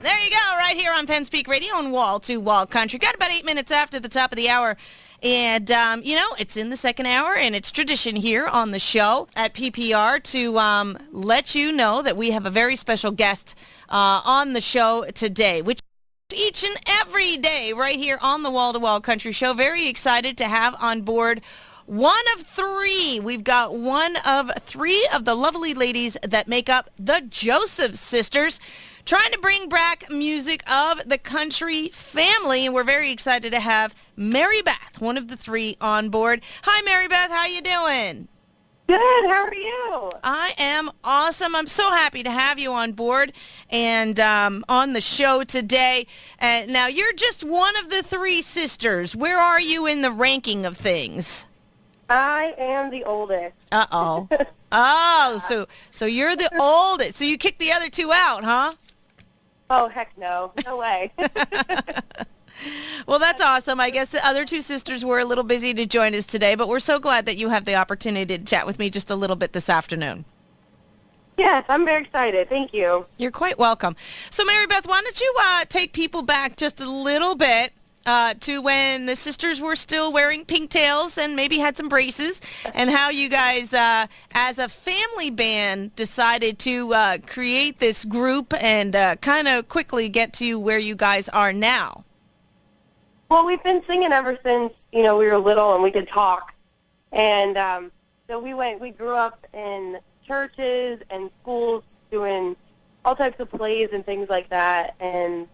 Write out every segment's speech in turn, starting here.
There you go, right here on Penn Speak Radio and Wall to Wall Country. Got about 8 minutes after the top of the hour. And, it's in the second hour, and it's tradition here on the show at PPR to let you know that we have a very special guest on the show today, which each and every day right here on the Wall to Wall Country Show. Very excited to have on board one of three. We've got one of three of the lovely ladies that make up the Joseph Sisters, trying to bring back music of the country family, and we're very excited to have Mary Beth, one of the three, on board. Hi, Mary Beth. How you doing? Good. How are you? I am awesome. I'm so happy to have you on board and on the show today. Now, you're just one of the three sisters. Where are you in the ranking of things? I am the oldest. Uh-oh. Oh, so you're the oldest. So you kicked the other two out, huh? Oh, heck no. No way. Well, that's awesome. I guess the other two sisters were a little busy to join us today, but we're so glad that you have the opportunity to chat with me just a little bit this afternoon. Yes, I'm very excited. Thank you. You're quite welcome. So, Mary Beth, why don't you take people back just a little bit to when the sisters were still wearing pigtails and maybe had some braces, and how you guys, as a family band, decided to create this group and kind of quickly get to where you guys are now. Well, we've been singing ever since, we were little and we could talk. And so we grew up in churches and schools doing all types of plays and things like that. And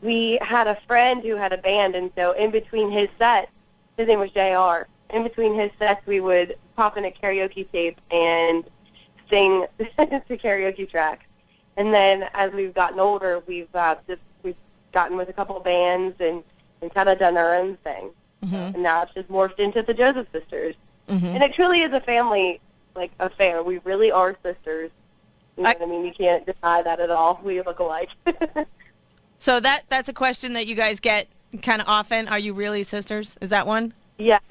we had a friend who had a band, and so in between his sets, his name was JR, in between his sets we would pop in a karaoke tape and sing to karaoke tracks. And then as we've gotten older, we've gotten with a couple of bands and kind of done our own thing. Mm-hmm. And now it's just morphed into the Joseph Sisters. Mm-hmm. And it truly is a family, like a family. We really are sisters. You know what I mean? You can't deny that at all. We look alike. So that's a question that you guys get kind of often. Are you really sisters? Is that one? Yes.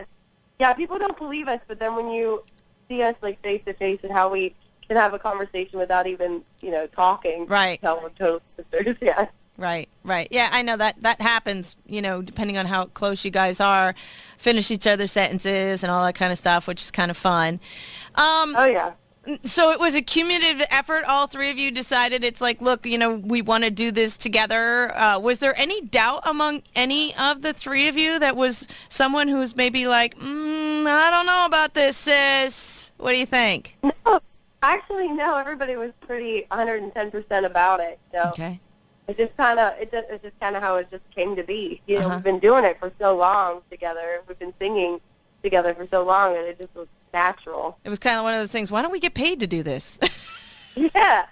Yeah, people don't believe us, but then when you see us like face to face and how we can have a conversation without even, talking. Right. Tell we're total sisters, yeah. Right. Yeah, I know that happens, depending on how close you guys are, finish each other's sentences and all that kind of stuff, which is kind of fun. Oh, yeah. So it was a cumulative effort. All three of you decided it's like, look, we want to do this together. Was there any doubt among any of the three of you that was someone who's maybe like, I don't know about this, sis? What do you think? No, actually, no. Everybody was pretty 110% about it. So. Okay. It's just kind of how it just came to be. Uh-huh. We've been doing it for so long together. We've been singing together for so long that it just was natural. It was kind of one of those things. Why don't we get paid to do this? Yeah.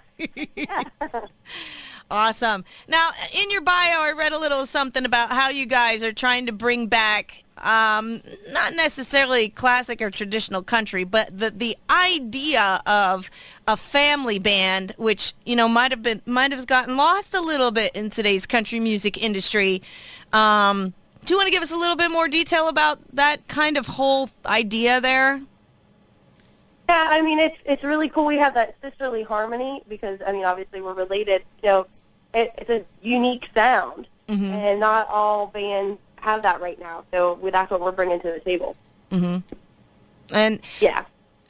Awesome. Now, in your bio, I read a little something about how you guys are trying to bring back, not necessarily classic or traditional country, but the idea of a family band, which might have gotten lost a little bit in today's country music industry. Do you want to give us a little bit more detail about that kind of whole idea there? Yeah, I mean, it's really cool. We have that sisterly harmony because, obviously we're related. It's a unique sound, mm-hmm. and not all bands have that right now. So that's what we're bringing to the table. Mm-hmm. And yeah.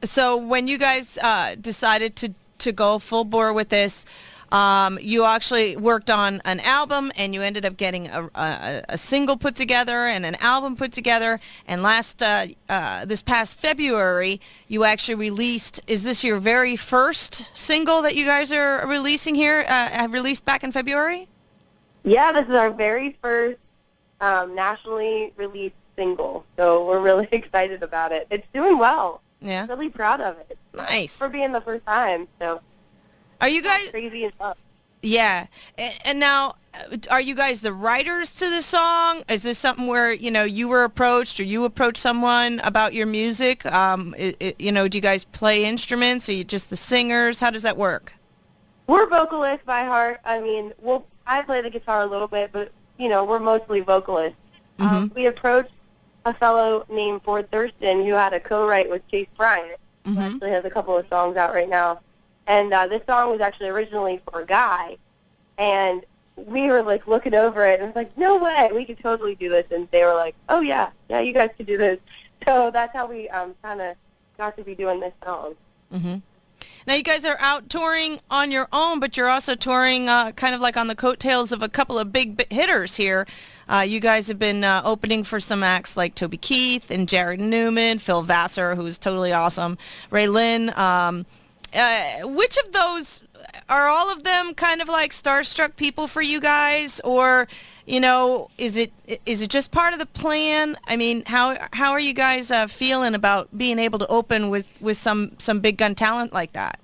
So when you guys decided to go full bore with this, you actually worked on an album, and you ended up getting a single put together and an album put together. And this past February, you actually released. Is this your very first single that you guys are releasing here? Have released back in February? Yeah, this is our very first nationally released single. So we're really excited about it. It's doing well. Yeah. Really proud of it. Nice. For being the first time. So. Are you guys crazy and fun? Yeah. And now, are you guys the writers to the song? Is this something where, you were approached or you approached someone about your music? Do you guys play instruments? Are you just the singers? How does that work? We're vocalists by heart. I play the guitar a little bit, but, we're mostly vocalists. Mm-hmm. We approached a fellow named Ford Thurston who had a co-write with Chase Bryant, mm-hmm. who actually has a couple of songs out right now. And this song was actually originally for a guy, and we were like looking over it and it's like, no way, we could totally do this. And they were like, oh yeah, you guys could do this. So that's how we kind of got to be doing this song. Mm-hmm. Now you guys are out touring on your own, but you're also touring kind of like on the coattails of a couple of big hitters here. You guys have been opening for some acts like Toby Keith and Jared Newman, Phil Vassar, who's totally awesome, Ray Lynn. Which of those, are all of them kind of like starstruck people for you guys, or is it just part of the plan? I mean, how are you guys feeling about being able to open with some big gun talent like that?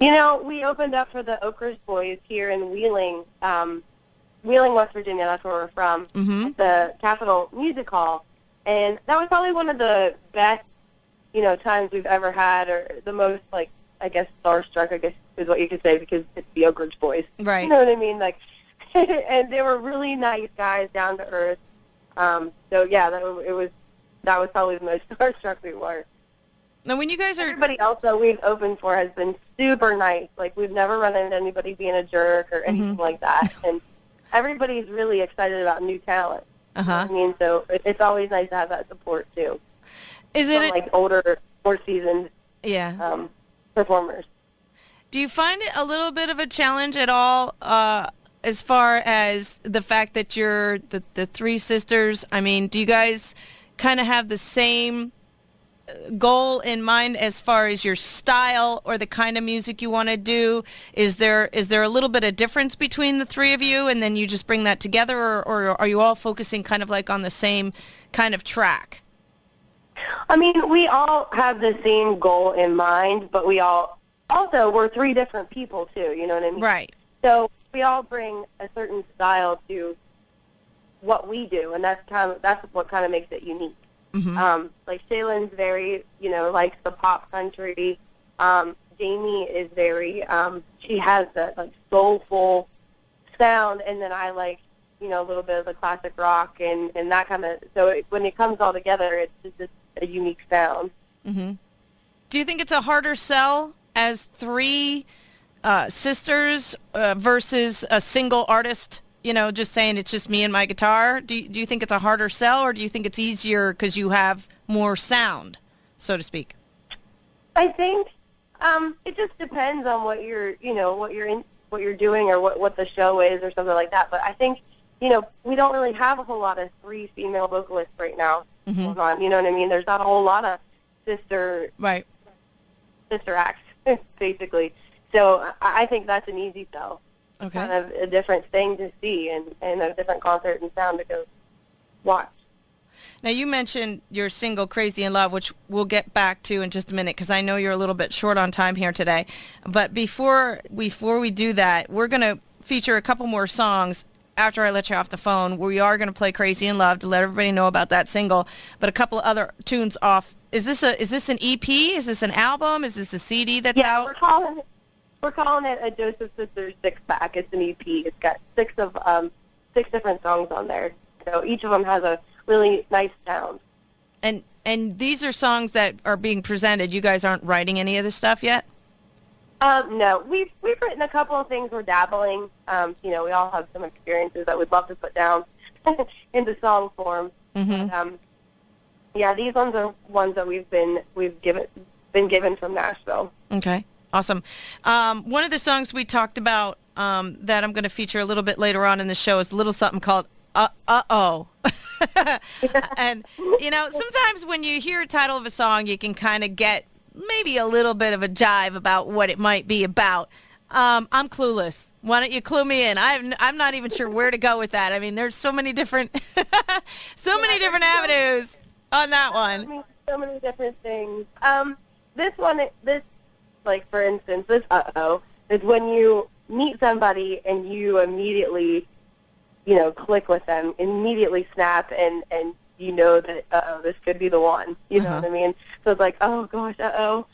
We opened up for the Oak Ridge Boys here in Wheeling, West Virginia. That's where we're from. Mm-hmm. At the Capitol Music Hall, and that was probably one of the best, times we've ever had, or the most, like, I guess starstruck, I guess is what you could say, because it's the Oak Ridge Boys. Right. You know what I mean? Like, and they were really nice guys, down to earth. So yeah, that was probably the most starstruck we were. Now, when you guys are... Everybody else that we've opened for has been super nice. Like, we've never run into anybody being a jerk or anything like that. And everybody's really excited about new talent. Uh-huh. You know what I mean? So it's always nice to have that support, too. Is it... From, like, older, more seasoned performers. Do you find it a little bit of a challenge at all as far as the fact that you're the three sisters? I mean, do you guys kind of have the same goal in mind as far as your style or the kind of music you want to do? Is there a little bit of difference between the three of you, and then you just bring that together, or are you all focusing kind of like on the same kind of track? I mean, we all have the same goal in mind, but we're three different people too, you know what I mean? Right. So we all bring a certain style to what we do, and that's what kind of makes it unique. Mm-hmm. Like Shaylin's very, likes the pop country. Jamie is very, she has that like soulful sound, and then I like, a little bit of the classic rock and that kind of. So when it comes all together, it's just a unique sound. Mm-hmm. Do you think it's a harder sell as three sisters versus a single artist? Just saying it's just me and my guitar. Do you think it's a harder sell, or do you think it's easier because you have more sound, so to speak? I think it just depends on what you're doing, or what the show is, or something like that. But I think, we don't really have a whole lot of three female vocalists right now going on. You know what I mean? There's not a whole lot of sister acts, basically. So I think that's an easy sell. Okay. Kind of a different thing to see, and a different concert and sound to go watch. Now, you mentioned your single Crazy in Love, which we'll get back to in just a minute, because I know you're a little bit short on time here today. But before we do that, we're going to feature a couple more songs after I let you off the phone. We are going to play Crazy in Love to let everybody know about that single, but a couple of other tunes off. Is this an EP? Is this an album? Is this a CD that's out? We're calling it a Joseph Sisters 6-pack. It's an EP. It's got six different songs on there. So each of them has a really nice sound. And these are songs that are being presented. You guys aren't writing any of this stuff yet? No. We've written a couple of things. We're dabbling. We all have some experiences that we'd love to put down into song form. Mm-hmm. But, these ones are ones that we've been given from Nashville. Okay. Awesome. One of the songs we talked about that I'm going to feature a little bit later on in the show is a little something called Uh-Oh. And, sometimes when you hear a title of a song, you can kind of get maybe a little bit of a jive about what it might be about. I'm clueless. Why don't you clue me in? I'm not even sure where to go with that. I mean, there's so many different avenues on that one. I mean, so many different things. Like, for instance, this uh-oh is when you meet somebody and you immediately, click with them, immediately snap, and you know that, uh-oh, this could be the one. You know what I mean? So it's like, oh, gosh, uh-oh.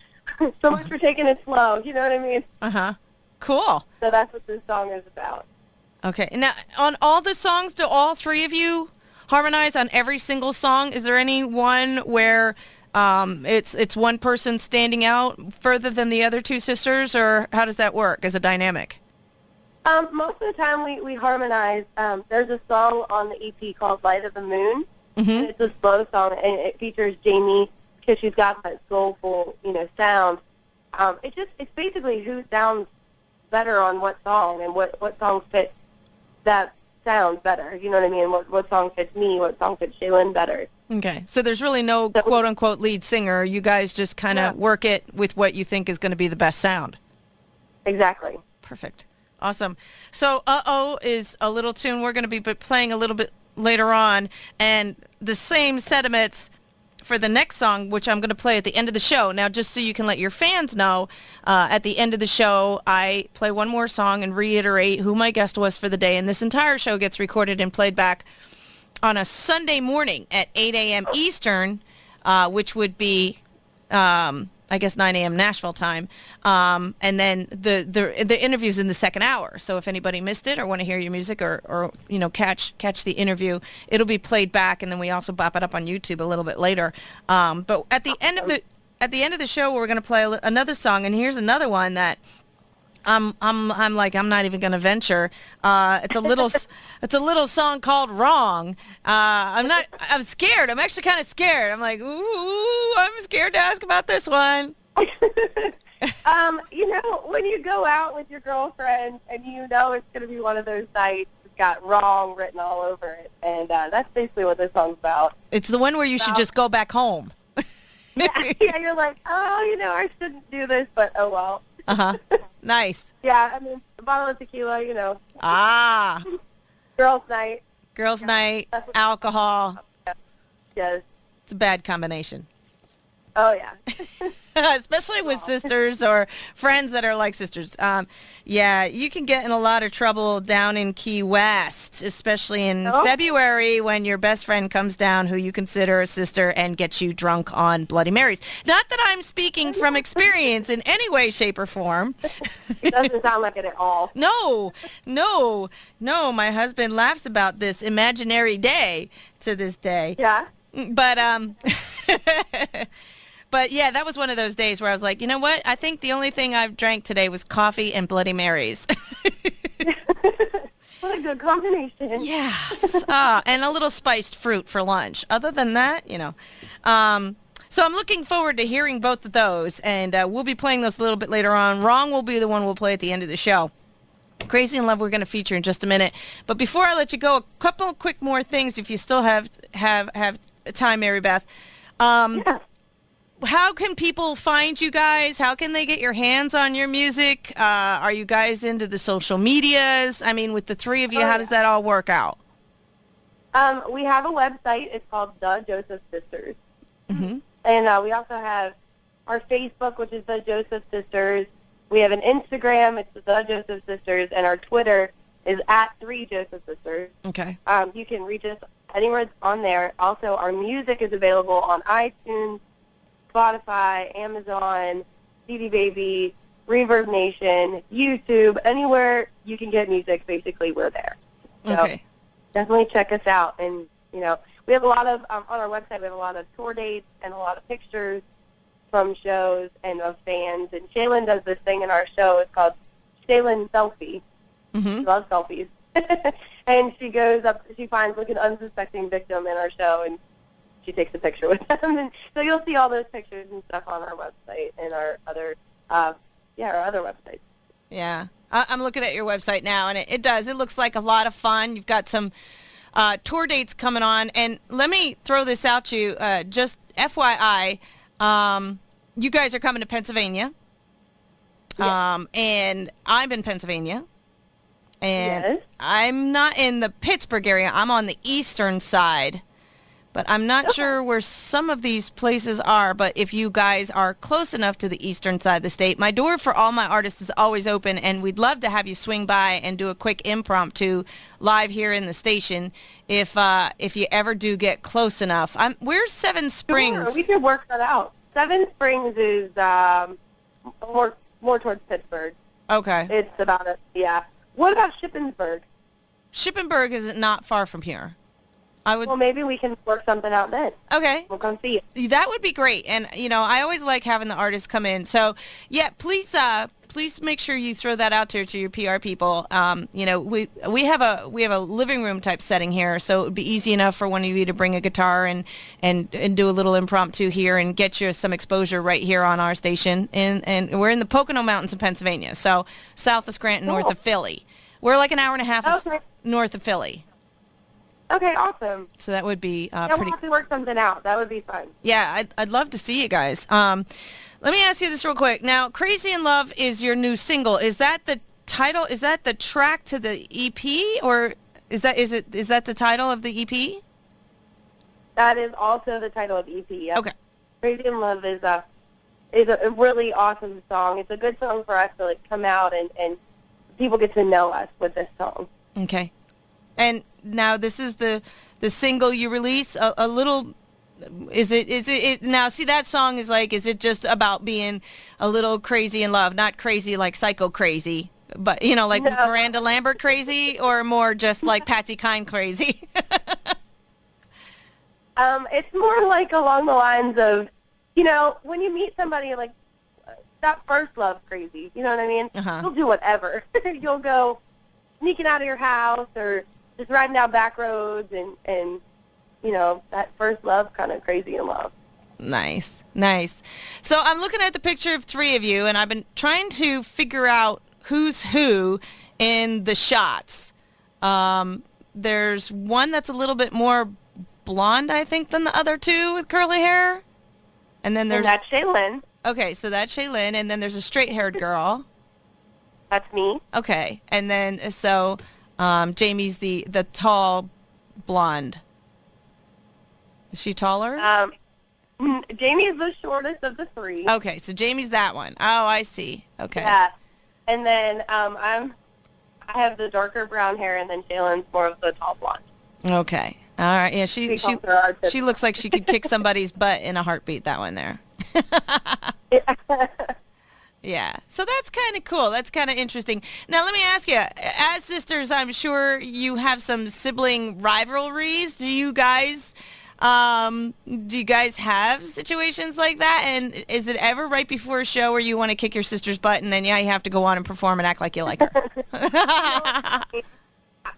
So much for taking it slow. You know what I mean? Uh-huh. Cool. So that's what this song is about. Okay. Now, on all the songs, do all three of you harmonize on every single song? Is there any one where... it's one person standing out further than the other two sisters, or how does that work as a dynamic? Most of the time we harmonize. There's a song on the EP called Light of the Moon. Mm-hmm. And it's a slow song, and it features Jamie because she's got that soulful, sound. It's basically who sounds better on what song and what song fits that sound better. You know what I mean? What song fits me? What song fits Shaylin better? Okay. So there's really no quote-unquote lead singer. You guys just kind of work it with what you think is going to be the best sound. Exactly. Perfect. Awesome. So Uh-Oh is a little tune we're going to be playing a little bit later on, and the same sentiments for the next song, which I'm going to play at the end of the show. Now, just so you can let your fans know, at the end of the show, I play one more song and reiterate who my guest was for the day, and this entire show gets recorded and played back on a Sunday morning at 8 a.m. Eastern, which would be, I guess, 9 a.m. Nashville time. And then the interview's in the second hour. So if anybody missed it or want to hear your music or catch the interview, it'll be played back, and then we also bop it up on YouTube a little bit later. But at the end of the show, we're going to play another song, and here's another one that I'm not even going to venture. It's a little song called Wrong. I'm scared. I'm actually kind of scared. I'm like, ooh, I'm scared to ask about this one. When you go out with your girlfriend and it's going to be one of those nights, it's got Wrong written all over it. And that's basically what this song's about. It's the one where you should just go back home. Yeah, you're like, I shouldn't do this, but oh well. Uh-huh. Nice. Yeah, I mean, a bottle of tequila, Ah. Girls' night. Girls' night, alcohol. Yes. It's a bad combination. Oh, yeah. Especially with sisters or friends that are like sisters. Yeah, you can get in a lot of trouble down in Key West, especially in February when your best friend comes down who you consider a sister and gets you drunk on Bloody Marys. Not that I'm speaking from experience in any way, shape, or form. It doesn't sound like it at all. No. My husband laughs about this imaginary day to this day. Yeah. But yeah, that was one of those days where I was like, you know what? I think the only thing I've drank today was coffee and Bloody Marys. What a good combination. Yes. And a little spiced fruit for lunch. Other than that, So I'm looking forward to hearing both of those, and we'll be playing those a little bit later on. Wrong will be the one we'll play at the end of the show. Crazy in Love we're going to feature in just a minute. But before I let you go, a couple quick more things if you still have time, Mary Beth. Yeah. How can people find you guys? How can they get your hands on your music? Are you guys into the social medias? I mean, with the three of you, how does that all work out? We have a website. It's called The Joseph Sisters. Mm-hmm. And we also have our Facebook, which is The Joseph Sisters. We have an Instagram. It's The Joseph Sisters. And our Twitter is @3JosephSisters. Okay. You can reach us anywhere on there. Also, our music is available on iTunes, Spotify, Amazon, CD Baby, Reverb Nation, YouTube, anywhere you can get music, basically, we're there. So Okay. definitely check us out. And, we have a lot of, on our website, we have a lot of tour dates and a lot of pictures from shows and of fans. And Shaylin does this thing in our show. It's called Shaylin Selfie. Mm-hmm. She loves selfies. And she goes up, she finds like an unsuspecting victim in our show, and she takes a picture with them. And so you'll see all those pictures and stuff on our website and our other websites. Yeah. I'm looking at your website now, and it does. It looks like a lot of fun. You've got some tour dates coming on. And let me throw this out to you, just FYI, you guys are coming to Pennsylvania. Yes. And I'm in Pennsylvania. And Yes. I'm not in the Pittsburgh area. I'm on the eastern side. But I'm not sure where some of these places are. But if you guys are close enough to the eastern side of the state, my door for all my artists is always open, and we'd love to have you swing by and do a quick impromptu live here in the station if you ever do get close enough. Where's Seven Springs? Sure, we could work that out. Seven Springs is more towards Pittsburgh. Okay. It's about What about Shippensburg? Shippensburg is not far from here. Well, maybe we can work something out then. Okay. We'll come see you. That would be great. And, I always like having the artists come in. So, yeah, please please make sure you throw that out there to your PR people. We have a living room type setting here, so it would be easy enough for one of you to bring a guitar and do a little impromptu here and get you some exposure right here on our station. And we're in the Pocono Mountains of Pennsylvania, so south of Scranton, north of Philly. We're like an hour and a half north of Philly. Okay, awesome. So that would be we'll pretty. have to work something out. That would be fun. Yeah, I'd love to see you guys. Let me ask you this real quick. Now, "Crazy in Love" is your new single. Is that the title? Is that the track to the EP, or is that the title of the EP? That is also the title of the EP. Yep. Okay. "Crazy in Love" is a really awesome song. It's a good song for us to come out and people get to know us with this song. Okay. And now this is the single you release. A little. Is it now? See, that song is is it just about being a little crazy in love? Not crazy like psycho crazy, but no. Miranda Lambert crazy, or more just like Patsy Cline crazy? It's more along the lines of, when you meet somebody that first love crazy. You know what I mean? Uh-huh. You'll do whatever. You'll go sneaking out of your house or just riding down back roads and that first love, kind of crazy in love. Nice. So I'm looking at the picture of three of you, and I've been trying to figure out who's who in the shots. There's one that's a little bit more blonde, I think, than the other two with curly hair. And then there's... And that's Shaylin. Okay, so that's Shaylin, and then there's a straight-haired girl. That's me. Okay, and then, so Jamie's the tall blonde. Is she taller? Jamie is the shortest of the three. Okay, so Jamie's that one. Oh, I see. Okay. Yeah. And then I have the darker brown hair, and then Shaylin's more of the tall blonde. Okay. All right. Yeah, she looks like she could kick somebody's butt in a heartbeat, that one there. Yeah. So that's kind of cool. That's kind of interesting. Now, let me ask you, as sisters, I'm sure you have some sibling rivalries. Do you guys have situations like that? And is it ever right before a show where you want to kick your sister's butt and then, you have to go on and perform and act like you like her?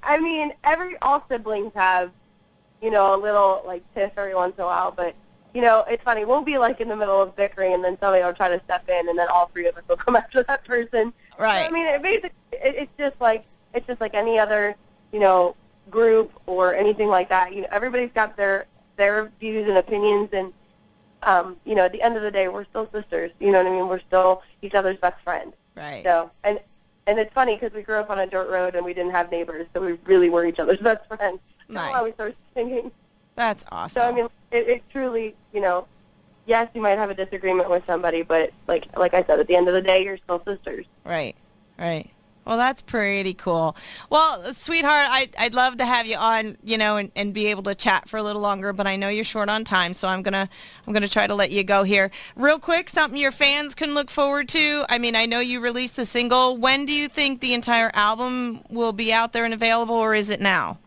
I mean, all siblings have, a little, tiff every once in a while, but, it's funny. We'll be, in the middle of bickering, and then somebody will try to step in, and then all three of us will come after that person. Right. So, I mean, it's just like any other, group or anything like that. Everybody's got their views and opinions, and, at the end of the day, we're still sisters. You know what I mean? We're still each other's best friend. Right. So, and it's funny because we grew up on a dirt road and we didn't have neighbors, so we really were each other's best friends. Nice. That's why we started singing. That's awesome. So, I mean, it truly, yes, you might have a disagreement with somebody, but like I said, at the end of the day, you're still sisters. Right. Well, that's pretty cool. Well, sweetheart, I'd love to have you on, and be able to chat for a little longer, but I know you're short on time, so I'm gonna try to let you go here. Real quick, something your fans can look forward to. I mean, I know you released the single. When do you think the entire album will be out there and available, or is it now?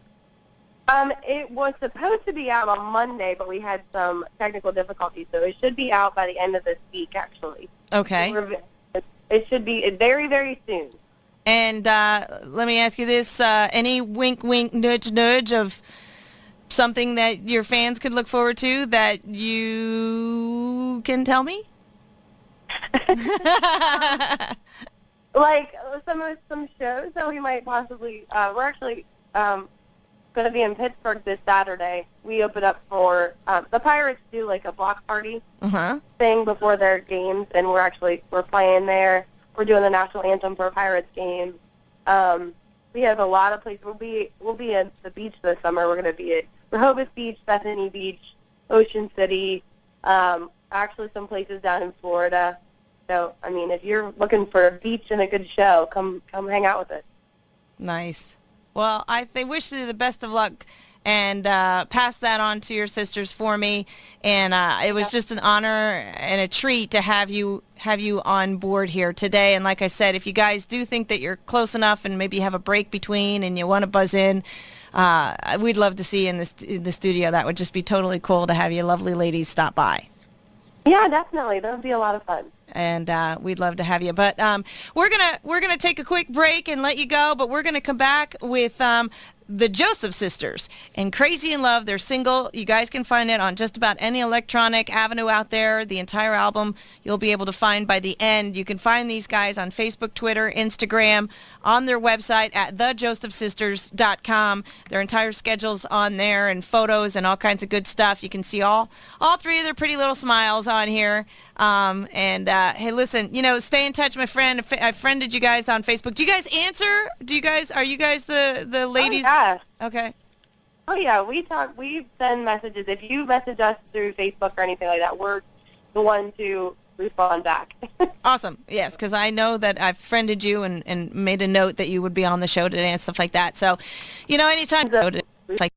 It was supposed to be out on Monday, but we had some technical difficulties, so it should be out by the end of this week, actually. Okay. It should be very, very soon. And let me ask you this, any wink, wink, nudge, nudge of something that your fans could look forward to that you can tell me? Some shows that we might possibly, we're actually going to be in Pittsburgh this Saturday. We open up for, the Pirates do a block party thing before their games, and we're playing there. We're doing the national anthem for a Pirates game. We have a lot of places. We'll be at the beach this summer. We're going to be at Rehoboth Beach, Bethany Beach, Ocean City, actually some places down in Florida. So, I mean, if you're looking for a beach and a good show, come hang out with us. Nice. Well, I wish you the best of luck, and pass that on to your sisters for me. And it was just an honor and a treat to have you on board here today. And like I said, if you guys do think that you're close enough and maybe you have a break between and you want to buzz in, we'd love to see you in the studio. That would just be totally cool to have you lovely ladies stop by. Yeah, definitely. That would be a lot of fun. and we'd love to have you. But we're gonna take a quick break and let you go. But we're gonna come back with the Joseph Sisters and Crazy in Love. They're single. You guys can find it on just about any electronic avenue out there. The entire album you'll be able to find by the end. You can find these guys on Facebook, Twitter, Instagram, on their website at thejosephsisters.com. Their entire schedule's on there and photos and all kinds of good stuff. You can see all three of their pretty little smiles on here. Hey, listen, stay in touch, my friend. I friended you guys on Facebook. Do you guys answer? Are you guys the ladies? Oh, yeah. Okay. Oh, yeah. We send messages. If you message us through Facebook or anything like that, we're the one to respond back. Awesome. Yes, because I know that I've friended you and made a note that you would be on the show today and stuff like that. So, anytime like